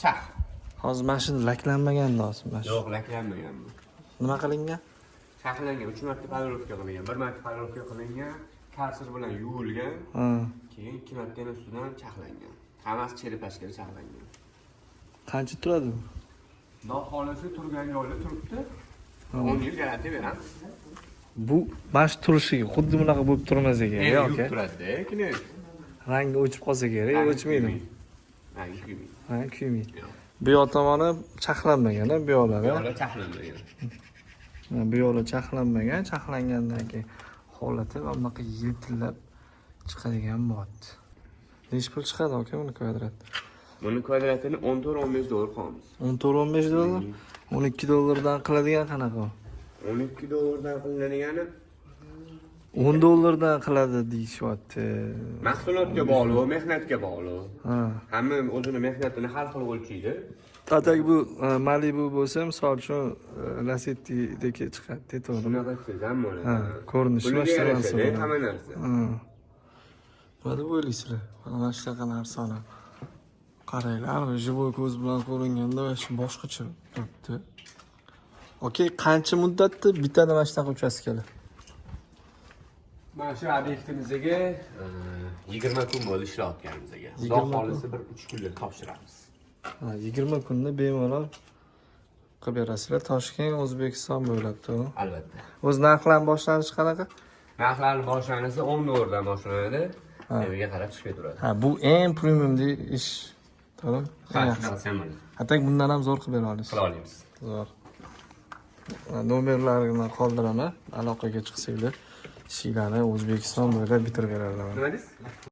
Chaq. Hozir mashina laklanmagan lozim mashina. Yo'q, laklanmagan bu. Nima qilingan? Chaqlangan, 3 marta polirovka qilingan, 1 marta polirovka qilingan, karsir bilan yuvilgan, Ha. keyin 2 marta yana ustidan chaqlangan. Hammasi cherepashkada chaqlangan. Qancha turadi bu? Xudo xolisi turgan joyda turibdi. 10 yil garantiya beramiz. Bu mash turishiga xuddi bunaqa bo'lib turmasa kerak, Yuk yoki turadi-da, keyin rangi o'chib qolsa kerak, o'chmaydi. Rangi kuymaydi. Ha, kuymaydi. Bu yoq tomoni chaqlanmagan, bu yoqlar. Yo'qlar chaqlanmagan. Bu yoqlar chaqlanmagan, chaqlangandan keyin holati va bunaqa yiltillab chiqadigan bo'lyapti. Necha pul chiqadi aka buni kvadrat? Buni kvadratini 14-15 dollar qilamiz. 14-15 dollar? 12 dollardan qiladigan qanaqa? 12 dollardan qilinadigan 10 dollardan qiladi deyishyapti. mahsulotga bog'liq, mehnatga bog'liq. Ha. Hamma o'zini mehnatini har xil o'lchaydi. Tatak bu Malibu bo'lsa, misol uchun Lacetti'dagi chiqadi, to'g'ri. Bunaqa sizdan bo'ladi. Ha, ko'rinishi Pulga boshqa yarashadi, narsa. hamma narsa. Ha. Nima deb o'ylaysizlar? Mana shunaqa narsani qaranglar, живой ko'z bilan ko'ringanda shu boshqacha turibdi. Okey, qancha muddatda bitadi mana shunaqa uchastkalar? Mana shu obyektimizga 20 kun bo'ldi ishlayotganimizga. Xudo 20 kun? xolisi bir 3 kunda topshiramiz. Ha, 20 kunda bemalol qilib berasizlar. Toshkent, O'zbekiston bo'ylab to'g'ri? Albatta. O'z narxlarning boshlanishi qanaqa? Narxlar boshlanishi 10 dollardan boshlanadi. Eviga qarab tushib turadi. Ha, bu eng premium ish. To'g'ri? Qancha narsa ham bor. Hatta bundan ham zo'r qilib bera olasiz. Qila olamiz. Zo'r. Nomerlarini qoldiraman. Aloqaga chiqsanglar, ishlarni O'zbekiston bo'ylab bitirib beradilar. Nima deysiz?